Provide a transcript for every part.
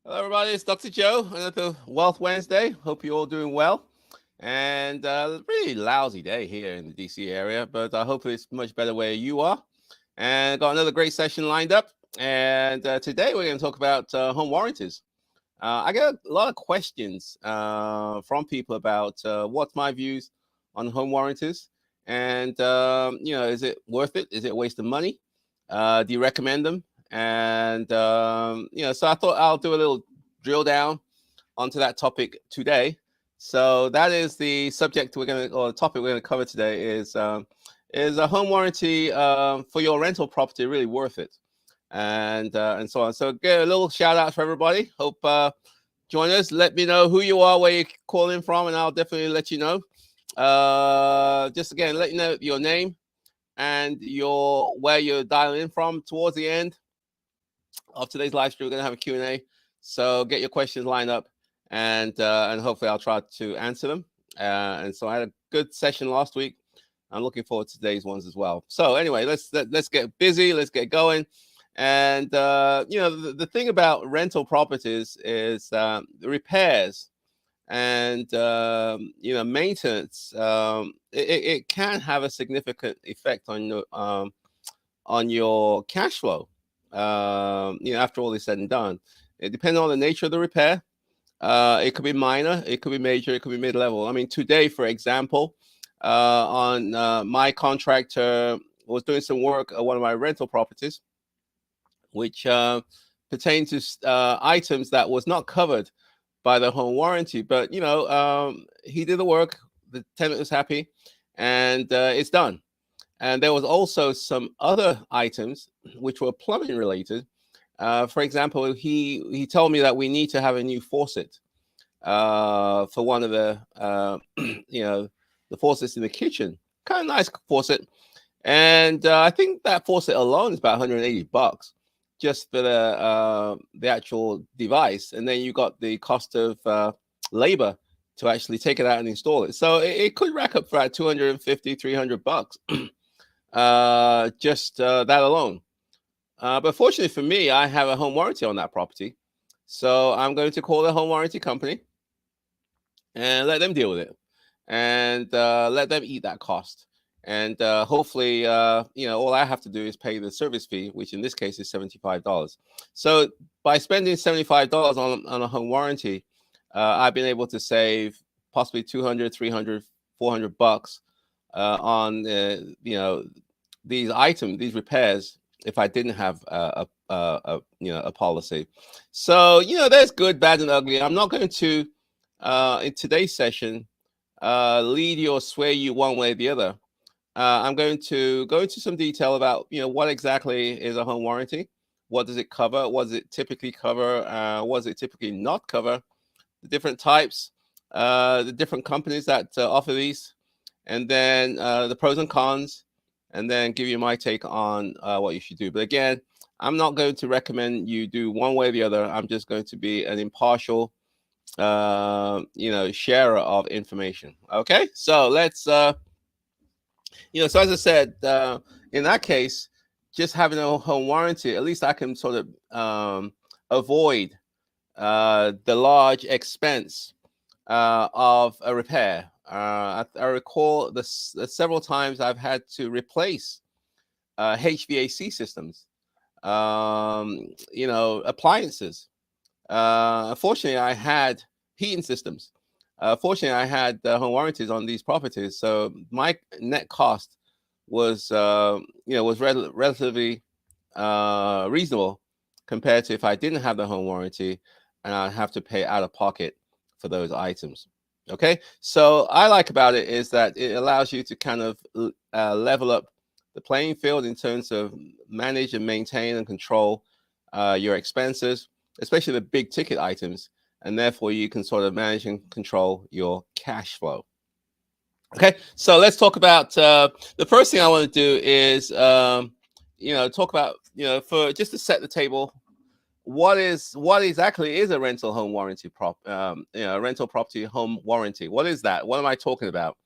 Hello, everybody. It's Dr. Joe. Another Wealth Wednesday. Hope you're all doing well. And really lousy day here in the DC area, but I hope it's much better where you are. And got another great session lined up. And today we're going to talk about home warranties. I get a lot of questions from people about what's my views on home warranties, and is it worth it? Is it a waste of money? Do you recommend them? And so I thought I'll do a little drill down onto that topic today. So that is the subject or the topic we're gonna cover today is a home warranty for your rental property really worth it? And so on. So get a little shout out for everybody. Hope join us. Let me know who you are, where you're calling from, and I'll definitely let you know. Just again, let you know your name and where you're dialing in from. Towards the end of today's live stream, we're gonna have a Q&A. So get your questions lined up, and hopefully I'll try to answer them. And so I had a good session last week. I'm looking forward to today's ones as well. So anyway, let's get busy. Let's get going. And the thing about rental properties is the repairs and maintenance. It can have a significant effect on your cash flow. After all is said and done, it depends on the nature of the repair. It could be minor, it could be major, it could be mid-level. I mean, today, for example, on my contractor was doing some work at one of my rental properties, which pertained to items that was not covered by the home warranty. But he did the work, the tenant was happy, and it's done. And there was also some other items which were plumbing related. For example, he told me that we need to have a new faucet for one of the the faucets in the kitchen. Kind of nice faucet, and I think that faucet alone is about $180 just for the actual device, and then you got the cost of labor to actually take it out and install it. So it could rack up for about $250-300 just that alone. But fortunately for me, I have a home warranty on that property. So I'm going to call the home warranty company and let them deal with it, and let them eat that cost. And hopefully, all I have to do is pay the service fee, which in this case is $75. So by spending $75 on a home warranty, I've been able to save possibly $200, $300, $400 on these items, these repairs, if I didn't have a policy. So there's good, bad, and ugly. I'm not going to in today's session lead you or sway you one way or the other. I'm going to go into some detail about what exactly is a home warranty, what does it cover, what does it typically cover, what does it typically not cover, the different types, the different companies that offer these, and then the pros and cons, and then give you my take on what you should do. But again, I'm not going to recommend you do one way or the other. I'm just going to be an impartial sharer of information. Okay, so let's so as I said, in that case, just having a home warranty, at least I can sort of avoid the large expense of a repair. I recall the several times I've had to replace HVAC systems, appliances. Unfortunately, I had heating systems. Fortunately, I had home warranties on these properties, so my net cost was relatively reasonable compared to if I didn't have the home warranty and I'd have to pay out of pocket for those items. Okay, so I like about it is that it allows you to kind of level up the playing field in terms of manage and maintain and control your expenses, especially the big ticket items, and therefore you can sort of manage and control your cash flow. Okay, so let's talk about the first thing I want to do is talk about for just to set the table, what exactly is a rental home warranty rental property home warranty? What is that? What am I talking about?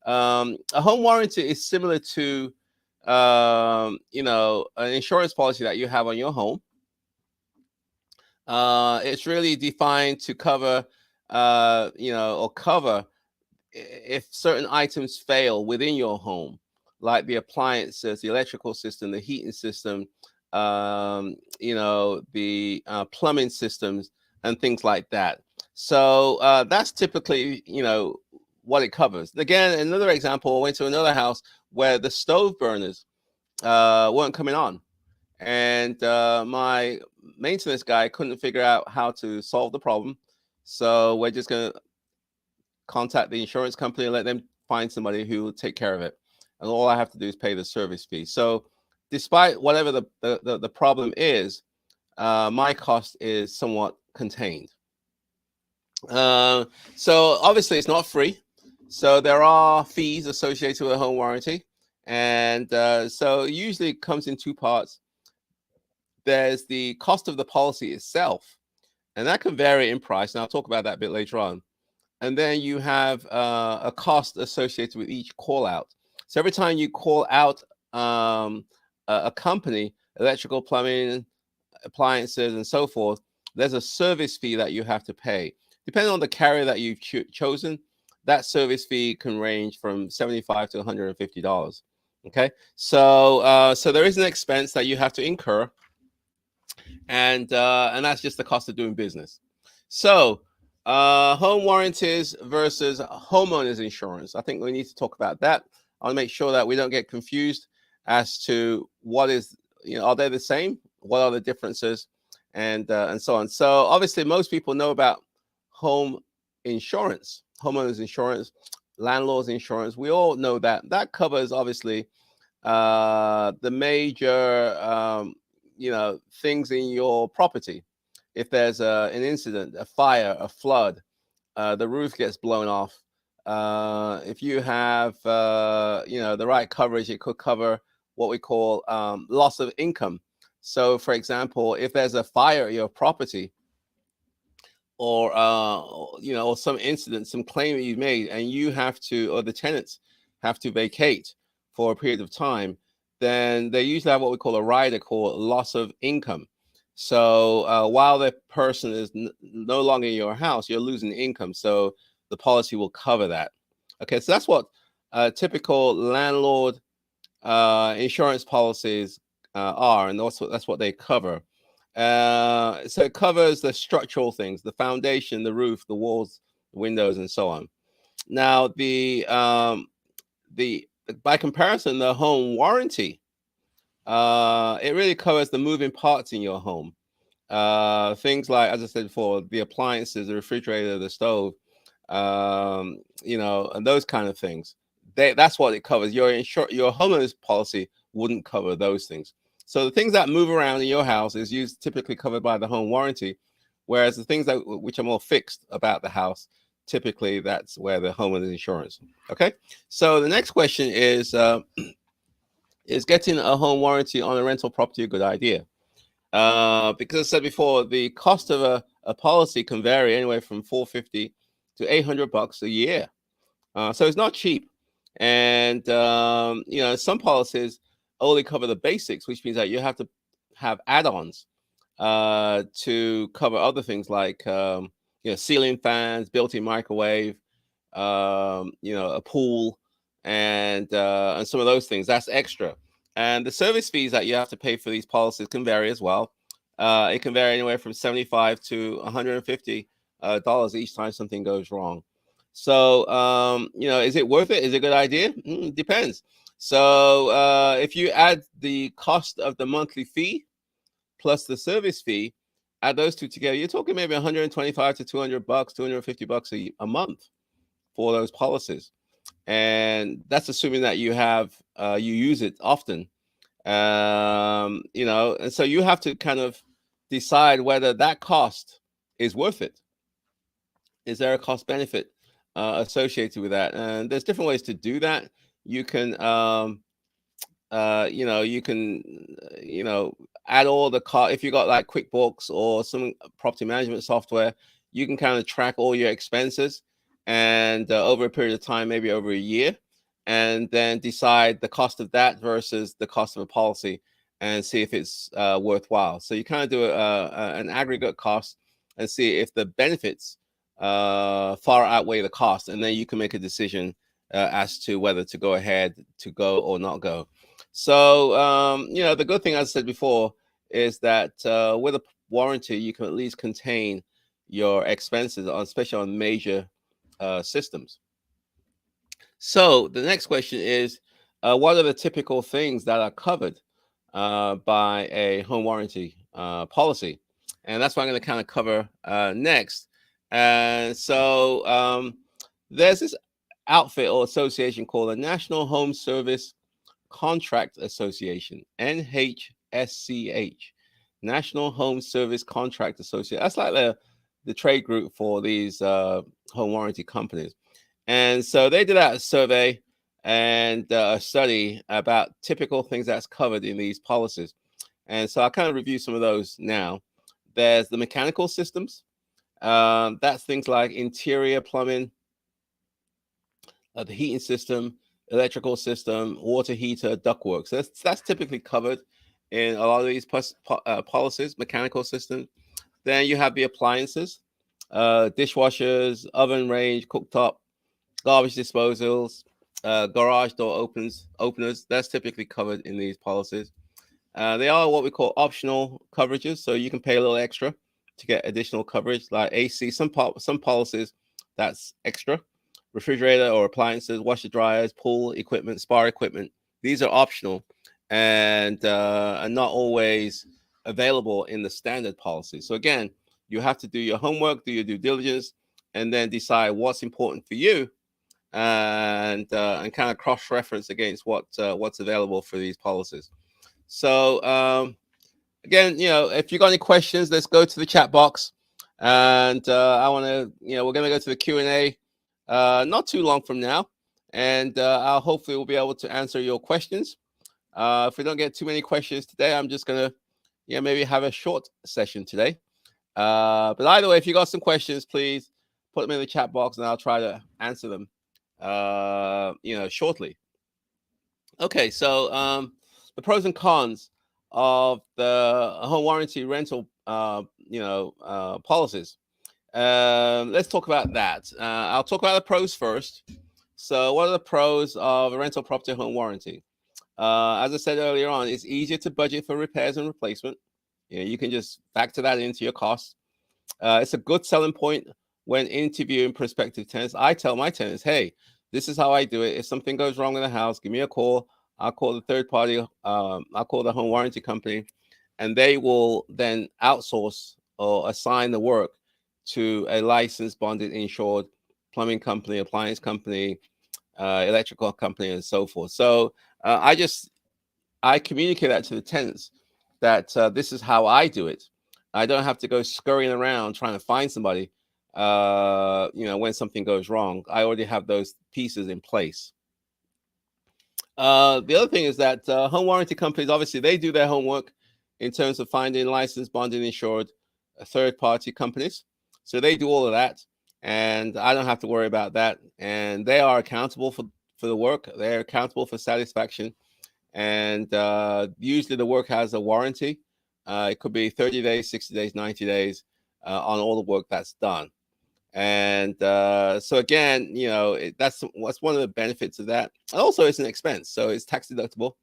A home warranty is similar to an insurance policy that you have on your home. It's really defined to cover, or cover if certain items fail within your home, like the appliances, the electrical system, the heating system, the plumbing systems, and things like that. So that's typically, what it covers. Again, another example, I went to another house where the stove burners weren't coming on. And my maintenance guy couldn't figure out how to solve the problem. So we're just going to contact the insurance company and let them find somebody who will take care of it. And all I have to do is pay the service fee. So despite whatever the problem is, my cost is somewhat contained. So obviously it's not free. So there are fees associated with a home warranty. And so it usually comes in two parts. There's the cost of the policy itself, and that can vary in price. And I'll talk about that a bit later on. And then you have a cost associated with each call out. So every time you call out a company, electrical, plumbing, appliances, and so forth, there's a service fee that you have to pay. Depending on the carrier that you've chosen, that service fee can range from $75 to $150. Okay, so there is an expense that you have to incur, and that's just the cost of doing business. So home warranties versus homeowners insurance. I think we need to talk about that. I'll make sure that we don't get confused as to what is, are they the same? What are the differences? And so on. So obviously most people know about home insurance, homeowners insurance, landlords insurance. We all know that. That covers obviously the major, things in your property. If there's an incident, a fire, a flood, the roof gets blown off. If you have, the right coverage, it could cover what we call loss of income. So, for example, if there's a fire at your property, or or some incident, some claim that you've made, and you have to, or the tenants have to vacate for a period of time, then they usually have what we call a rider called loss of income. So while the person is no longer in your house, you're losing income. So the policy will cover that. Okay, so that's what typical landlord insurance policies are, and that's what they cover. So it covers the structural things, the foundation, the roof, the walls, the windows, and so on. Now, by comparison, the home warranty, it really covers the moving parts in your home. Things like, as I said before, the appliances, the refrigerator, the stove, and those kind of things. That's what it covers. Your homeowner's policy wouldn't cover those things. So the things that move around in your house is typically covered by the home warranty, whereas the things which are more fixed about the house, typically that's where the homeowner's insurance. Okay. So the next question is getting a home warranty on a rental property a good idea? Because I said before, the cost of a policy can vary anywhere from $450 to $800 a year. So it's not cheap. And, some policies only cover the basics, which means that you have to have add-ons to cover other things like, ceiling fans, built-in microwave, a pool, and some of those things. That's extra. And the service fees that you have to pay for these policies can vary as well. It can vary anywhere from $75 to $150 each time something goes wrong. So, is it worth it? Is it a good idea? Depends. So if you add the cost of the monthly fee plus the service fee, add those two together, you're talking maybe $125 to $200, $250 a month for those policies. And that's assuming that you use it often. And so you have to kind of decide whether that cost is worth it. Is there a cost benefit associated with that? And there's different ways to do that. You can, add all the cost. If you got like QuickBooks or some property management software, you can kind of track all your expenses, and over a period of time, maybe over a year, and then decide the cost of that versus the cost of a policy, and see if it's worthwhile. So you kind of do an aggregate cost and see if the benefits far outweigh the cost, and then you can make a decision as to whether to go ahead, to go or not go. So the good thing, as I said before, is that with a warranty, you can at least contain your expenses, especially on major systems. So the next question is, what are the typical things that are covered by a home warranty policy? And that's what I'm going to kind of cover next. And so there's this outfit or association called the National Home Service Contract Association, NHSCH, National Home Service Contract Association. That's like the trade group for these home warranty companies. And so they did out a survey and a study about typical things that's covered in these policies. And so I'll kind of review some of those now. There's the mechanical systems. That's things like interior plumbing, the heating system, electrical system, water heater, ductwork. So that's typically covered in a lot of these policies, mechanical systems. Then you have the appliances, dishwashers, oven range, cooktop, garbage disposals, garage door openers. That's typically covered in these policies. They are what we call optional coverages, so you can pay a little extra to get additional coverage, like AC. Some policies that's extra. Refrigerator or appliances, washer dryers, pool equipment, spa equipment. These are optional and are not always available in the standard policy. So again, you have to do your homework, do your due diligence, and then decide what's important for you, and kind of cross-reference against what's available for these policies. So again, if you got any questions, let's go to the chat box, and I want to, we're going to go to the Q&A not too long from now, and I'll hopefully will be able to answer your questions. If we don't get too many questions today, I'm just going to, maybe have a short session today. But either way, if you got some questions, please put them in the chat box, and I'll try to answer them, shortly. Okay, so the pros and cons of the home warranty rental, policies. Let's talk about that. I'll talk about the pros first. So what are the pros of a rental property home warranty? As I said earlier on, it's easier to budget for repairs and replacement. You can just factor that into your costs. It's a good selling point when interviewing prospective tenants. I tell my tenants, hey, this is how I do it. If something goes wrong in the house, give me a call. I'll call the third party. I'll call the home warranty company, and they will then outsource or assign the work to a licensed, bonded, insured plumbing company, appliance company, electrical company, and so forth. So I communicate that to the tenants that this is how I do it. I don't have to go scurrying around trying to find somebody, when something goes wrong. I already have those pieces in place. The other thing is that home warranty companies, obviously, they do their homework in terms of finding licensed, bonded, insured third-party companies. So they do all of that, and I don't have to worry about that. And they are accountable for the work. They're accountable for satisfaction. And usually the work has a warranty. It could be 30 days, 60 days, 90 days on all the work that's done. And so again, that's one of the benefits of that. Also, it's an expense, so it's tax deductible.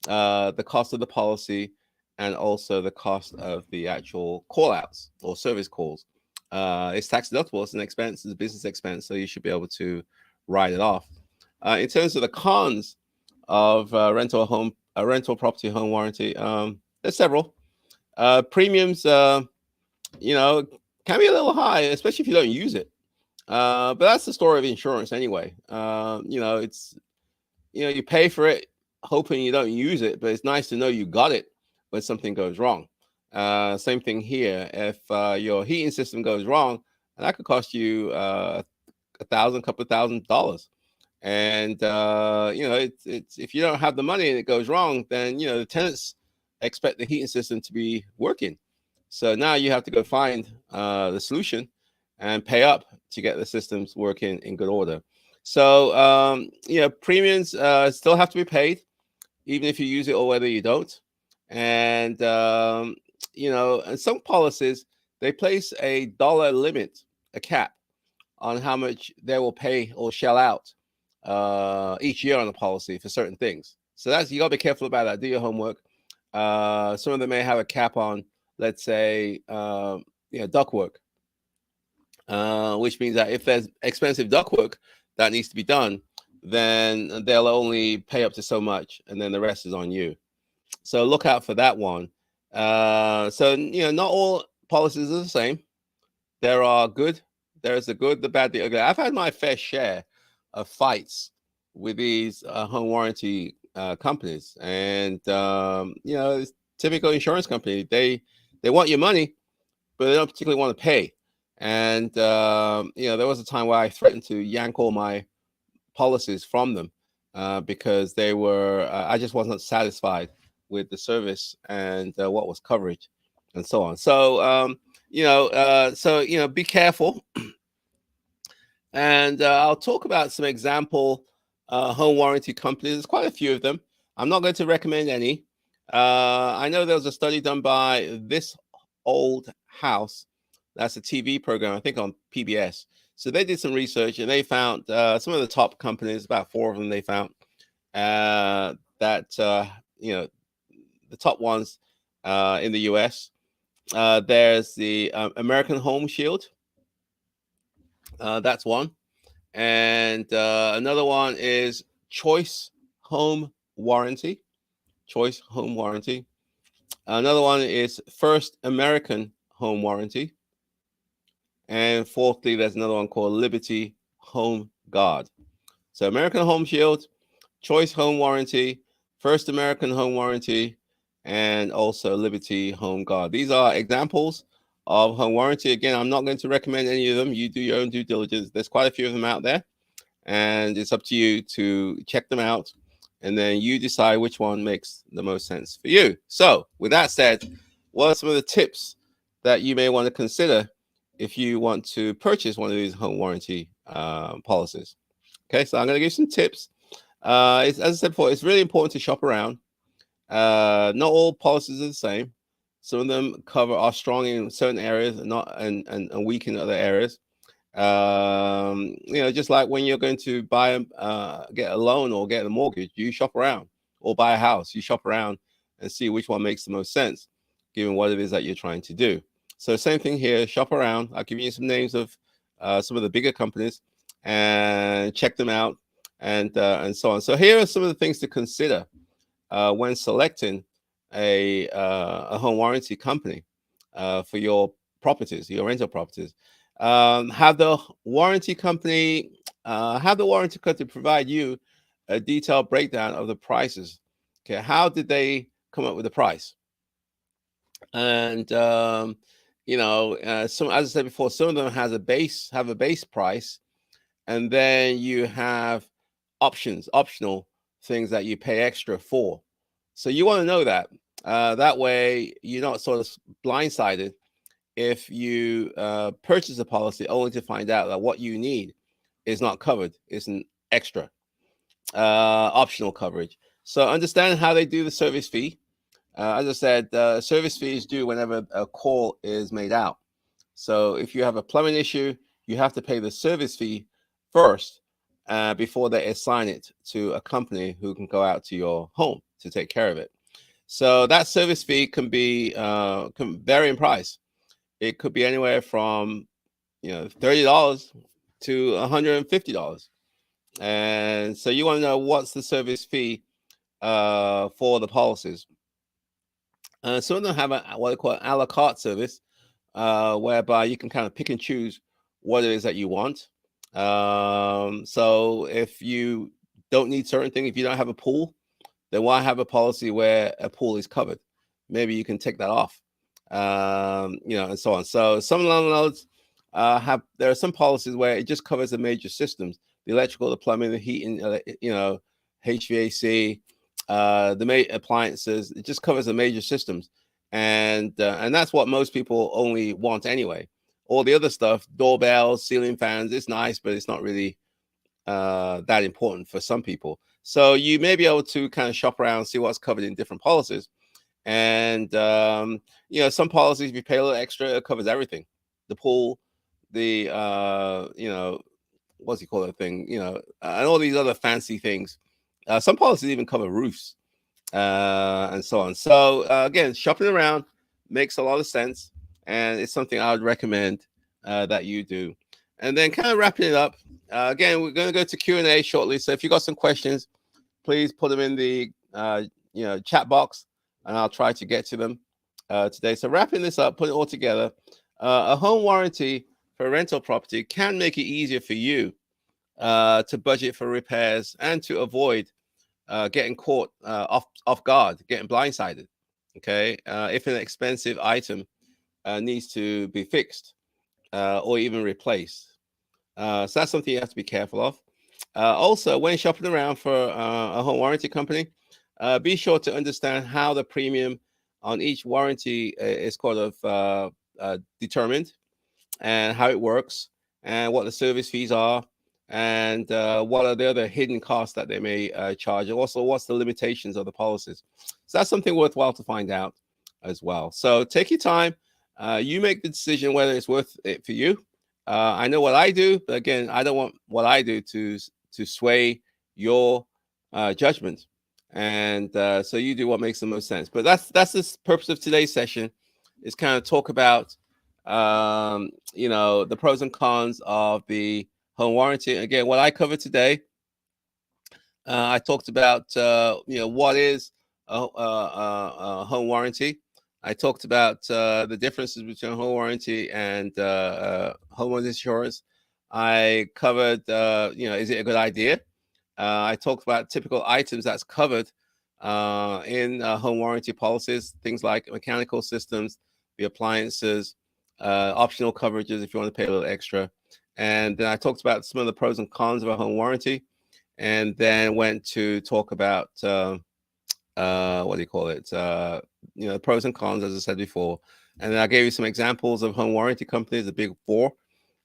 The cost of the policy, and also the cost of the actual call outs or service calls. It's tax deductible. It's an expense. It's a business expense, so you should be able to write it off. In terms of the cons of rental property home warranty, there's several. Premiums, can be a little high, especially if you don't use it. But that's the story of insurance anyway. It's, you pay for it hoping you don't use it, but it's nice to know you got it when something goes wrong. Same thing here. If your heating system goes wrong, that could cost you couple of $1,000. And it's if you don't have the money and it goes wrong, then the tenants expect the heating system to be working. So now you have to go find the solution and pay up to get the systems working in good order. So premiums still have to be paid, even if you use it or whether you don't. And and some policies, they place a dollar limit, a cap on how much they will pay or shell out each year on the policy for certain things. So that's, you gotta be careful about that. Do your homework. Some of them may have a cap on, let's say, ductwork, which means that if there's expensive ductwork that needs to be done, then they'll only pay up to so much, and then the rest is on you. So look out for that one. Not all policies are the same. There are good. There's the good, the bad, the ugly. I've had my fair share of fights with these home warranty companies, and it's typical insurance company. They want your money, but they don't particularly want to pay. And there was a time where I threatened to yank all my policies from them because they were. I just wasn't satisfied with the service and what was coverage, and so on. So be careful. And I'll talk about some example home warranty companies. There's quite a few of them. I'm not going to recommend any. I know there was a study done by This Old House. That's a TV program, I think, on PBS. So they did some research, and they found some of the top companies, about 4 of them they found, that the top ones in the US. There's the American Home Shield. That's one. And another one is Choice Home Warranty. Choice Home Warranty. Another one is First American Home Warranty. And fourthly, there's another one called Liberty Home Guard. So American Home Shield, Choice Home Warranty, First American Home Warranty, and also Liberty Home Guard. These are examples of home warranty. Again, I'm not going to recommend any of them. You do your own due diligence. There's quite a few of them out there, and it's up to you to check them out, and then you decide which one makes the most sense for you. So with that said, what are some of the tips that you may want to consider if you want to purchase one of these home warranty policies? Okay, so I'm going to give some tips. As I said before, it's really important to shop around. Not all policies are the same. Some of them are strong in certain areas and weak in other areas. Just like when you're going to get a loan or get a mortgage, you shop around, or buy a house, you shop around and see which one makes the most sense, given what it is that you're trying to do. So same thing here, shop around. I'll give you some names of some of the bigger companies and check them out, and so on. So here are some of the things to consider when selecting a home warranty company for your properties, your rental properties. Have the warranty company provide you a detailed breakdown of the prices. Okay, how did they come up with the price? And some, as I said before, some of them have a base price, and then you have optional things that you pay extra for. So you want to know that. That way you're not sort of blindsided if you purchase a policy only to find out that what you need is not covered. It's an extra optional coverage. So understand how they do the service fee. As I said, service fee is due whenever a call is made out. So if you have a plumbing issue, you have to pay the service fee first before they assign it to a company who can go out to your home to take care of it. So that service fee can vary in price. It could be anywhere from $30 to $150. And so you want to know what's the service fee for the policies. Some of them have what they call an a la carte service, whereby you can kind of pick and choose what it is that you want. So if you don't need certain things, if you don't have a pool, then why have a policy where a pool is covered? Maybe you can take that off, and so on. So some landlords there are some policies where it just covers the major systems: the electrical, the plumbing, the heating, HVAC, the appliances. It just covers the major systems, and that's what most people only want anyway. All the other stuff, doorbells, ceiling fans, it's nice, but it's not really that important for some people. So you may be able to kind of shop around, see what's covered in different policies, And some policies, if you pay a little extra, it covers everything: the pool, the what's he call that thing, and all these other fancy things. Some policies even cover roofs, and so on. So again, shopping around makes a lot of sense, and it's something I would recommend that you do. And then kind of wrapping it up, again, we're going to go to Q&A shortly. So if you got some questions, please put them in the chat box, and I'll try to get to them today. So wrapping this up, putting it all together, a home warranty for a rental property can make it easier for you to budget for repairs and to avoid getting caught off guard, getting blindsided. Okay, if an expensive item needs to be fixed or even replaced. So that's something you have to be careful of. Also, when shopping around for a home warranty company, be sure to understand how the premium on each warranty is kind of determined, and how it works, and what the service fees are, and what are the other hidden costs that they may charge, and also what's the limitations of the policies. So that's something worthwhile to find out as well. So take your time. You make the decision whether it's worth it for you. I know what I do, but again, I don't want what I do to sway your judgment. And so you do what makes the most sense. But that's the purpose of today's session, is kind of talk about the pros and cons of the home warranty. Again, what I covered today, I talked about what is a home warranty. I talked about the differences between home warranty and homeowners insurance. I covered is it a good idea? I talked about typical items that's covered in home warranty policies, things like mechanical systems, the appliances, optional coverages if you want to pay a little extra. And then I talked about some of the pros and cons of a home warranty, and then went to talk about what do you call it? Pros and cons, as I said before. And then I gave you some examples of home warranty companies, the big four,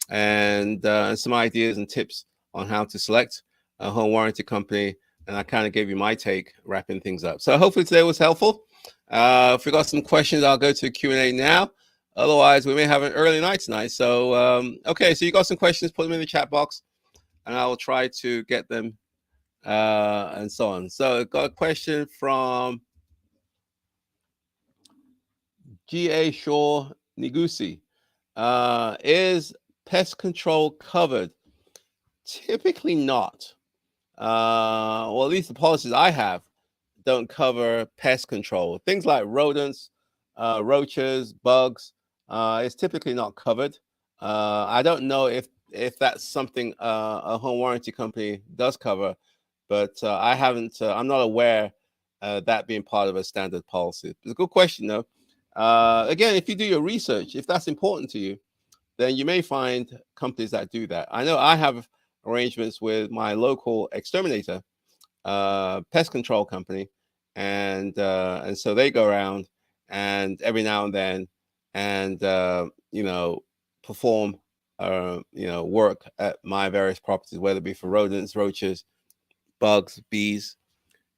and some ideas and tips on how to select a home warranty company. And I kind of gave you my take, wrapping things up. So hopefully today was helpful. If we got some questions, I'll go to Q&A now. Otherwise, we may have an early night tonight. So, okay, so you got some questions, put them in the chat box, and I will try to get them and so on. So I got a question from G.A. Shaw Nigusi. Is pest control covered? Typically not. Well, at least the policies I have don't cover pest control. Things like rodents, roaches, bugs, is typically not covered. I don't know if that's something a home warranty company does cover, but I haven't. I'm not aware that being part of a standard policy. It's a good question, though. Again, if you do your research, if that's important to you, then you may find companies that do that. I know I have arrangements with my local exterminator pest control company, and so they go around and every now and then and perform work at my various properties, whether it be for rodents, roaches, bugs, bees,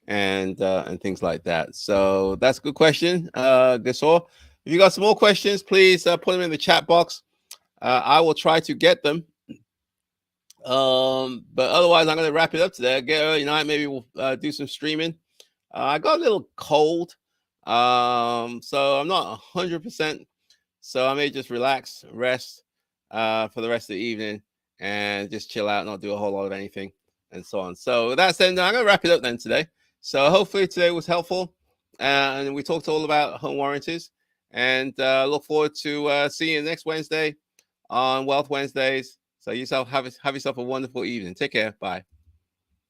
and things like that. So that's a good question, Gasol. If you got some more questions, please put them in the chat box. I will try to get them. But otherwise, I'm going to wrap it up today. Get early night. Maybe we'll do some streaming. I got a little cold, so I'm not 100%. So I may just relax, rest for the rest of the evening, and just chill out, not do a whole lot of anything, and so on. So with that said, I'm going to wrap it up then today. So hopefully today was helpful, and we talked all about home warranties. And look forward to seeing you next Wednesday on Wealth Wednesdays. So have yourself a wonderful evening. Take care. Bye.